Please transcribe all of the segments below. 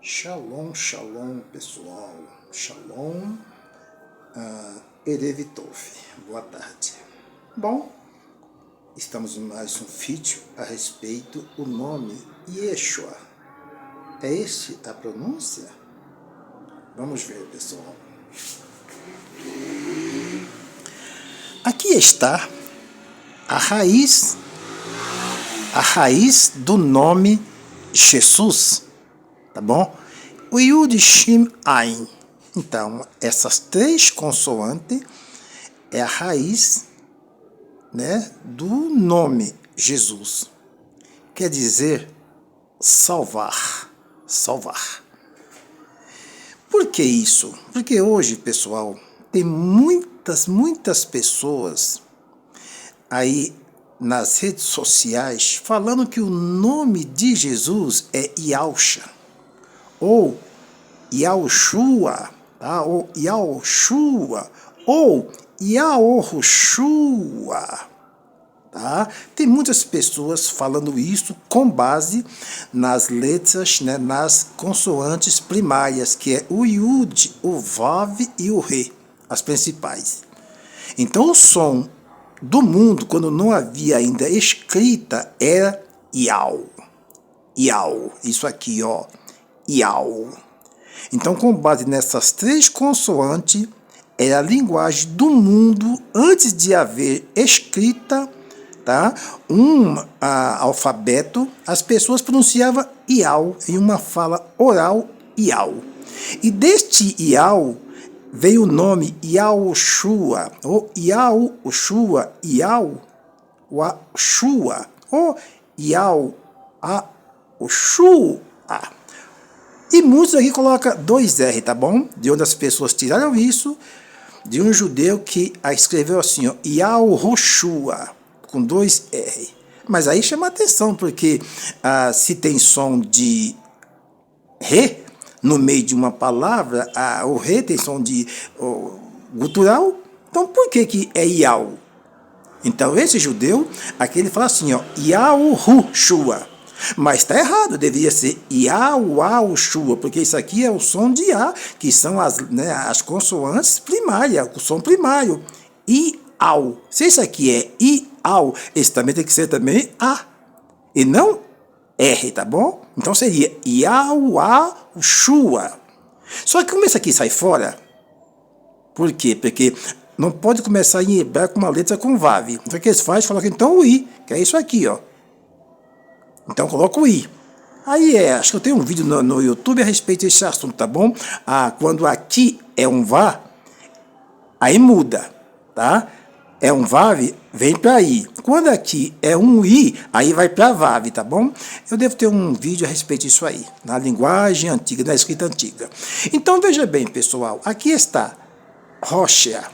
Shalom, shalom, pessoal. Shalom, Erevitov. Boa tarde. Bom, estamos em mais um vídeo a respeito do nome Yeshua. É este a pronúncia? Vamos ver, pessoal. Aqui está a raiz do nome Jesus. Tá bom? O Yud Shin Ain. Então, essas três consoantes é a raiz, né, do nome Jesus. Quer dizer salvar. Salvar. Por que isso? Porque hoje, pessoal, tem muitas pessoas aí nas redes sociais falando que o nome de Jesus é Yahusha, ou Yahushua, tá? Ou Yahushua, ou Yahushua, tá? Tem muitas pessoas falando isso com base nas letras, né, nas consoantes primárias, que é o Yud, o Vav e o Re, as principais. Então o som do mundo, quando não havia ainda escrita, era Yau. Yau, isso aqui, ó. Yau. Então, com base nessas três consoantes, era a linguagem do mundo antes de haver escrita, tá? Alfabeto, as pessoas pronunciavam Yau em uma fala oral, Yau. E deste Yau veio o nome Yahushua, ou Yahushua, Yahushua, ou Yahushua. E muitos aqui colocam 2R, tá bom? De onde as pessoas tiraram isso, de um judeu que escreveu assim, ó, Yahushua, com 2R. Mas aí chama atenção, porque se tem som de Re no meio de uma palavra, o Re tem som de gutural, então por que é Yahu? Então esse judeu, aqui ele fala assim, ó, Yahushua. Mas está errado, deveria ser Yahushua, porque isso aqui é o som de A, que são as consoantes primárias, o som primário. Iau. Se isso aqui é Iau, esse também tem que ser também A, e não R, tá bom? Então seria Yahushua. Só que como isso aqui sai fora, por quê? Porque não pode começar em hebraico com uma letra com Vav. Então o que eles fazem? Colocam então o I, que é isso aqui, ó. Então coloca o I. Aí acho que eu tenho um vídeo no YouTube a respeito desse assunto, tá bom? Quando aqui é um Vá, aí muda, tá? É um Vav, vem para I. Quando aqui é um I, aí vai para Vav, tá bom? Eu devo ter um vídeo a respeito disso aí, na linguagem antiga, na escrita antiga. Então veja bem, pessoal, aqui está Rocha.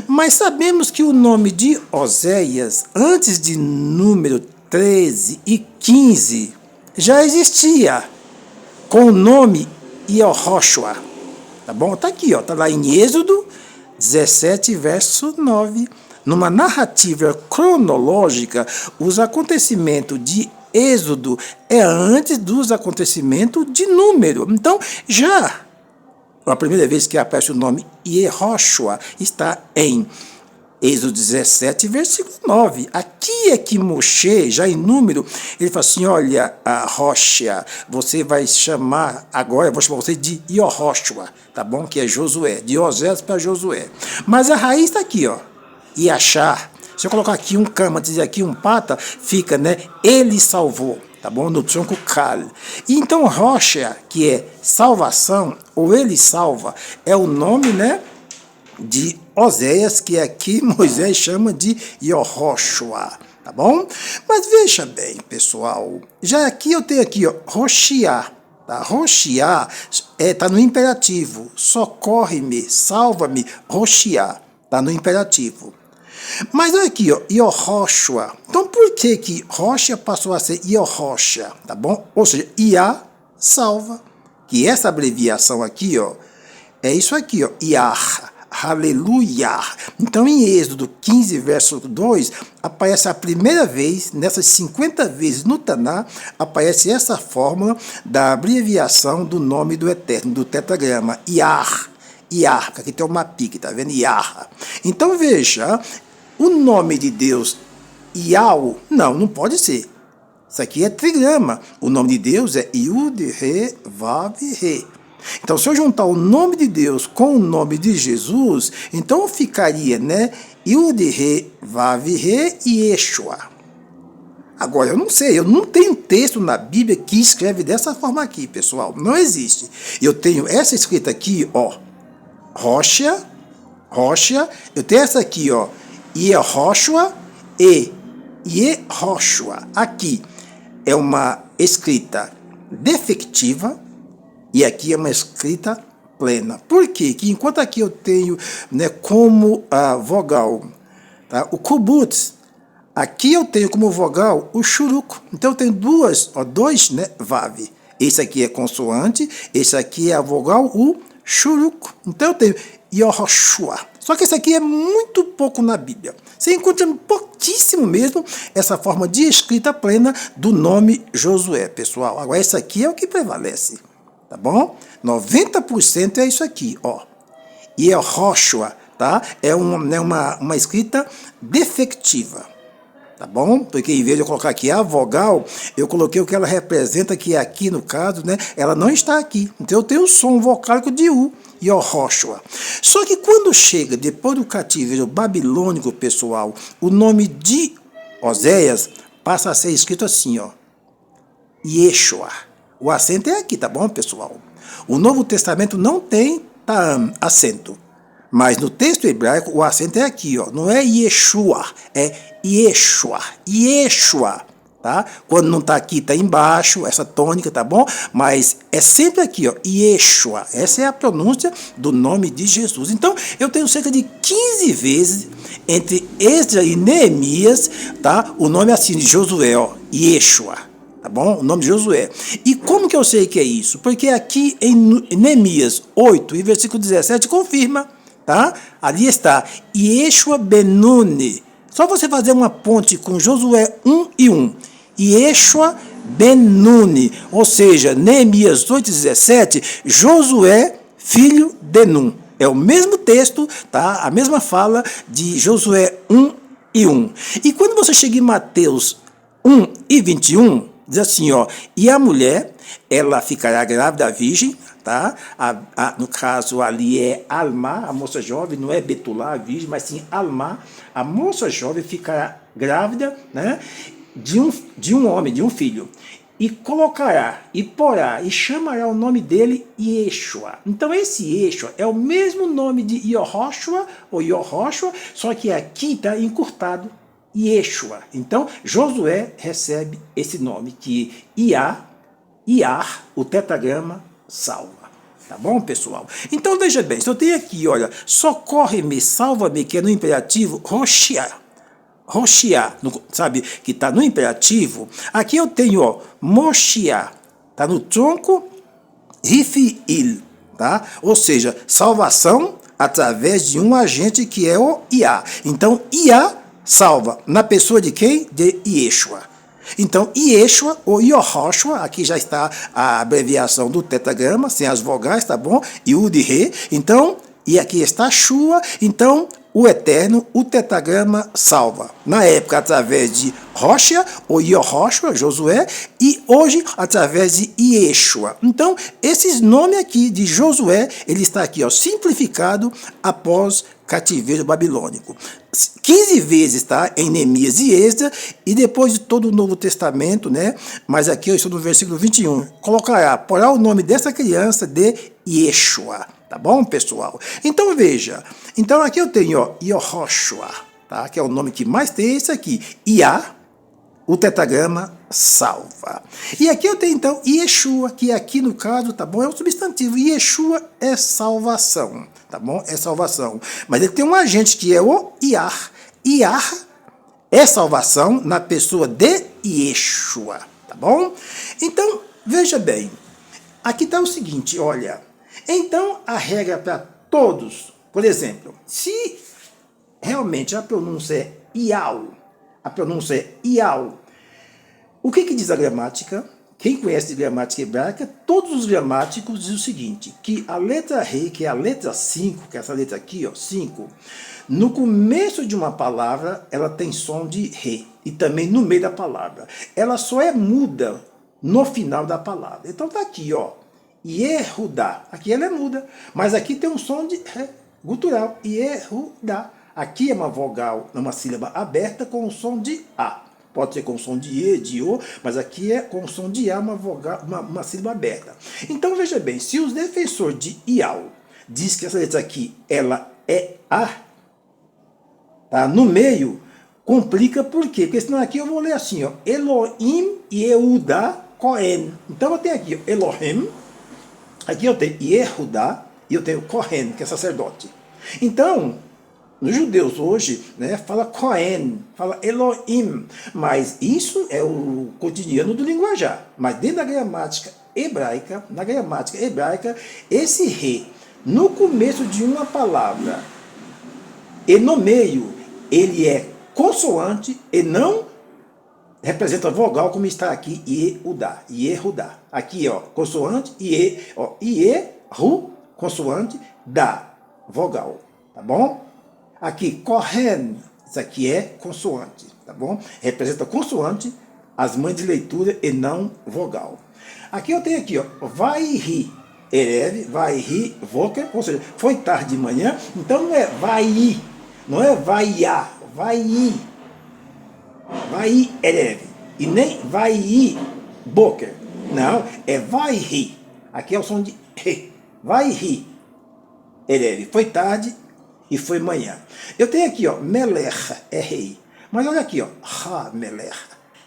Mas sabemos que o nome de Oséias, antes de número 13 e 15, já existia com o nome Yehoshua, tá bom? Tá aqui, ó, tá lá em Êxodo 17, verso 9. Numa narrativa cronológica, os acontecimentos de Êxodo é antes dos acontecimentos de Número. Então, já a primeira vez que aparece o nome Yehoshua está em Êxodo 17, versículo 9. Aqui é que Moshe, já em Número, ele fala assim, olha, a Rocha, você vai chamar, agora eu vou chamar você de Yehoshua, tá bom? Que é Josué, de Osés para Josué. Mas a raiz está aqui, ó, Yachar. Se eu colocar aqui um cama, dizer aqui um pata, fica, né, ele salvou, tá bom? No tronco Kal. E então Rocha, que é salvação, ou ele salva, é o nome, né, de Oséias, que aqui Moisés chama de Yehoshua, tá bom? Mas veja bem, pessoal, já aqui eu tenho aqui, ó, Roxiá, tá? Roxiá tá no imperativo, socorre-me, salva-me, Roxiá, tá no imperativo. Mas olha aqui, ó, Yehoshua. Então por que Rocha passou a ser Yehoshua, tá bom? Ou seja, Iá salva, que essa abreviação aqui, ó, é isso aqui, ó, Iah. Aleluia. Então, em Êxodo 15, verso 2, aparece a primeira vez, nessas 50 vezes no Taná, aparece essa fórmula da abreviação do nome do Eterno, do tetragrama, Iar. Iar, aqui tem uma pique, tá vendo? Iar. Então, veja, o nome de Deus, Iau, não pode ser. Isso aqui é trigrama. O nome de Deus é Yud, Re, Vav, Re. Então, se eu juntar o nome de Deus com o nome de Jesus, então ficaria, né? Yud, Re, Vav, Re e Yeshua. Agora, eu não sei, eu não tenho texto na Bíblia que escreve dessa forma aqui, pessoal. Não existe. Eu tenho essa escrita aqui, ó, Rocha, eu tenho essa aqui, ó, Yehoshua e Yehoshua. Aqui é uma escrita defectiva e aqui é uma escrita plena. Por quê? Que enquanto aqui eu tenho, né, como a vogal, tá, o kubutz, aqui eu tenho como vogal o churuco. Então eu tenho dois, né, vav. Esse aqui é consoante, esse aqui é a vogal, o churuco. Então eu tenho Yehoshua. Só que esse aqui é muito pouco na Bíblia. Você encontra pouquíssimo mesmo essa forma de escrita plena do nome Josué, pessoal. Agora, esse aqui é o que prevalece, tá bom? 90% é isso aqui, ó. Yehoshua, tá? É uma escrita defectiva, tá bom? Porque em vez de eu colocar aqui a vogal, eu coloquei o que ela representa, que é aqui no caso, né? Ela não está aqui. Então eu tenho o som vocálico de U, Yehoshua. Só que quando chega, depois do cativeiro babilônico, pessoal, o nome de Oséias passa a ser escrito assim, ó, Yeshua. O acento é aqui, tá bom, pessoal? O Novo Testamento não tem acento. Mas no texto hebraico, o acento é aqui, ó. Não é Yeshua, é Yeshua. Yeshua, tá? Quando não está aqui, está embaixo, essa tônica, tá bom? Mas é sempre aqui, ó, Yeshua. Essa é a pronúncia do nome de Jesus. Então, eu tenho cerca de 15 vezes entre Esdras e Neemias, tá? O nome assim de Josué, ó, Yeshua. Tá bom? O nome de Josué. E como que eu sei que é isso? Porque aqui em Neemias 8 e versículo 17 confirma, tá? Ali está, Yeshua Benuni. Só você fazer uma ponte com Josué 1 e 1. Yeshua Benuni. Ou seja, Neemias 8:17, Josué, filho de Nun. É o mesmo texto, tá? A mesma fala de Josué 1 e 1. E quando você chega em Mateus 1 e 21, diz assim, ó, e a mulher, ela ficará grávida virgem, tá? No caso ali é Alma, a moça jovem, não é Betulá, a virgem, mas sim Alma, a moça jovem ficará grávida, né? De um homem, de um filho. E colocará, e porá, e chamará o nome dele Yeshua. Então esse Yeshua é o mesmo nome de Yehoshua, ou Yehoshua, só que aqui está encurtado, Yeshua. Então, Josué recebe esse nome, que Iar, o tetragrama, salva. Tá bom, pessoal? Então, veja bem, se eu tenho aqui, olha, socorre-me, salva-me, que é no imperativo, Roshia, sabe, que está no imperativo. Aqui eu tenho, ó, Moshia, está no tronco, Rifiil, tá? Ou seja, salvação através de um agente que é o Iá. Então, Iá salva na pessoa de quem? De Yeshua. Então, Yeshua ou Yehoshua, aqui já está a abreviação do tetragrama, sem as vogais, tá bom? Yud, Re. Então, e aqui está Shua. Então, o Eterno, o tetragrama salva. Na época, através de Rocha, ou Yehoshua, Josué, e hoje, através de Yeshua. Então, esses nomes aqui de Josué, ele está aqui, ó, simplificado após cativeiro babilônico. 15 vezes, tá? Em Neemias e Esdras, e depois de todo o Novo Testamento, né? Mas aqui eu estou no versículo 21. Porá o nome dessa criança de Yeshua. Tá bom, pessoal? Então, veja. Então, aqui eu tenho, ó, Yehoshua, tá? Que é o nome que mais tem, esse aqui. Iá, o tetragrama salva. E aqui eu tenho, então, Yeshua, que aqui no caso, tá bom? É um substantivo. Yeshua é salvação, tá bom? É salvação. Mas ele tem um agente que é o Iar. Iar é salvação na pessoa de Yeshua, tá bom? Então, veja bem. Aqui está o seguinte, olha. Então, a regra para todos, Por exemplo, se realmente a pronúncia é iau, a pronúncia é iau, o que diz a gramática? Quem conhece de gramática hebraica, todos os gramáticos dizem o seguinte, que a letra Re, que é a letra 5, que é essa letra aqui, ó, 5, no começo de uma palavra, ela tem som de Re, e também no meio da palavra. Ela só é muda no final da palavra. Então tá aqui, ó, Yehudá, aqui ela é muda, mas aqui tem um som de Re, gutural, Yehudá. Aqui é uma vogal, uma sílaba aberta com o som de A. Pode ser com som de E, de O, mas aqui é com som de A, uma sílaba aberta. Então, veja bem, se os defensores de Iau diz que essa letra aqui, ela é A, tá? No meio, complica por quê? Porque senão aqui eu vou ler assim, ó, Elohim Yehudá Cohen. Então, eu tenho aqui, ó, Elohim, aqui eu tenho Yehudá, e eu tenho Cohen, que é sacerdote. Então, os judeus hoje, né, fala Cohen, fala Elohim, mas isso é o cotidiano do linguajar. Mas dentro da gramática hebraica, na gramática hebraica, esse Re, no começo de uma palavra e no meio, ele é consoante e não representa vogal, como está aqui, Yehudá, Yehudá. Aqui, ó, consoante, Yehu, consoante, Dá, vogal, tá bom? Aqui, Kohen, isso aqui é consoante, tá bom? Representa consoante, as mães de leitura e não vogal. Aqui eu tenho aqui, ó, vai-ri, erev, vai-ri, voker, ou seja, foi tarde de manhã, então não é vai-i, não é vai-a, vai-i, vai-i, erev, e nem vai-i, boker, não, é vai-ri, aqui é o som de re, vai-ri, erev, foi tarde, e foi manhã. Eu tenho aqui, ó, Melech, é rei. Mas olha aqui, ó, Ha-Melech.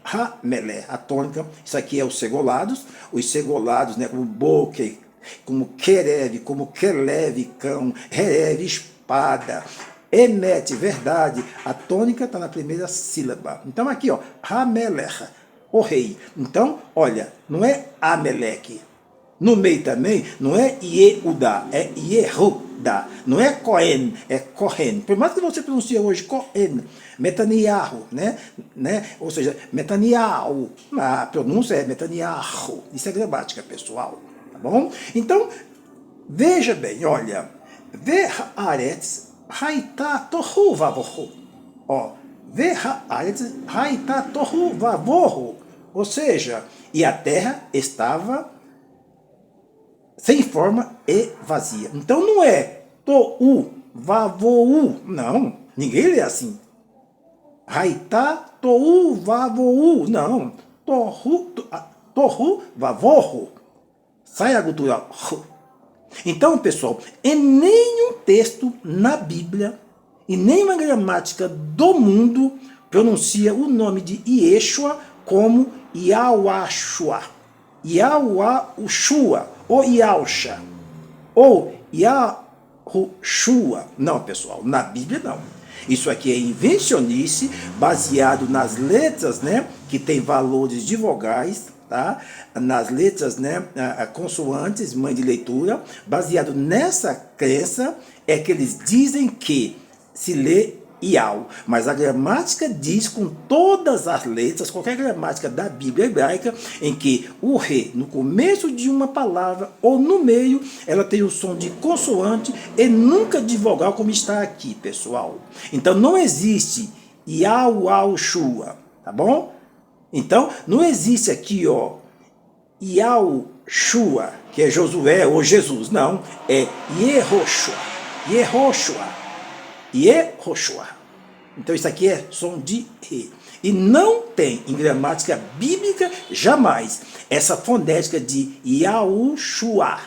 Ha-Melech, a tônica. Isso aqui é os segolados. Os segolados, né, como Boque, como Kerev, como Kelev, cão, Herev, espada. Emet, verdade. A tônica está na primeira sílaba. Então aqui, ó, Ha-Melech, o rei. Então, olha, não é Ameleque. No meio também, não é Yehudá, é Yehudá. Não é Cohen, é Cohen. Por mais que você pronuncie hoje Cohen, Netanyahu, né? Ou seja, Netanyahu. A pronúncia é Netanyahu. Isso é gramática, pessoal. Tá bom? Então, veja bem, olha. Ve'haaretz haitá tohu vavohu. Ó, Ve'haaretz haitá tohu vavohu. Ou seja, e a terra estava sem forma e vazia. Então não é tohu, vavou, não. Ninguém lê assim. Haitá, tohu, vavou, não. Tohu, vavohu. Sai a gutural. Então, pessoal, em nenhum texto na Bíblia e nenhuma gramática do mundo pronuncia o nome de Yeshua como Yahwashua, Yahushua, ou Yausha, ou Yahushua. Não, pessoal, na Bíblia não. Isso aqui é invencionice, baseado nas letras, né, que tem valores de vogais, tá? Nas letras, né, consoantes, mãe de leitura, baseado nessa crença, é que eles dizem que se lê Iau, mas a gramática diz com todas as letras, qualquer gramática da Bíblia hebraica, em que o Re, no começo de uma palavra ou no meio, ela tem o som de consoante e nunca de vogal, como está aqui, pessoal. Então não existe Iau, Au, Shua, tá bom? Então não existe aqui, ó, Iau, Shua, que é Josué ou Jesus, não, é Yehoshua, Yehoshua, Yehoshua. Então isso aqui é som de Re. E não tem em gramática bíblica jamais essa fonética de Yahushua,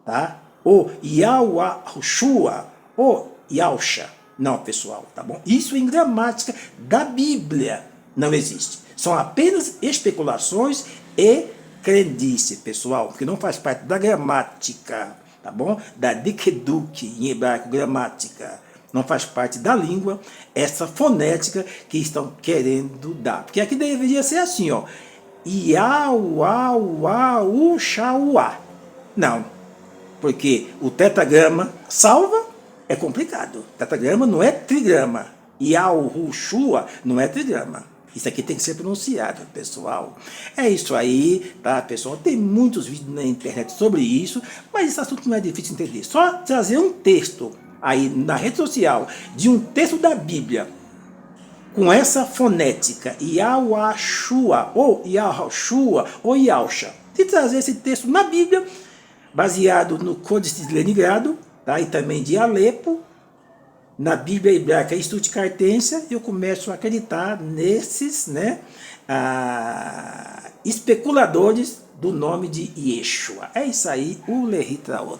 tá? Ou Yahushua, ou Yausha. Não, pessoal, tá bom? Isso em gramática da Bíblia não existe. São apenas especulações e crendice, pessoal, que não faz parte da gramática, tá bom? Da Dikduk, em hebraico, gramática. Não faz parte da língua essa fonética que estão querendo dar. Porque aqui deveria ser assim, ó. Iauauauxauá. Não, porque o tetragrama salva É complicado. Tetragrama não é trigrama. Yahushua não é trigrama. Isso aqui tem que ser pronunciado, pessoal. É isso aí, tá, pessoal? Tem muitos vídeos na internet sobre isso, mas esse assunto não é difícil de entender. Só trazer um texto aí na rede social de um texto da Bíblia com essa fonética, Yahushua, ou Yahushua, ou Yahusha. Se trazer esse texto na Bíblia, baseado no Códice de Leningrado, tá, e também de Alepo, na Bíblia hebraica Estudicartense, eu começo a acreditar nesses, né, especuladores do nome de Yeshua. É isso aí, o Lehitraot.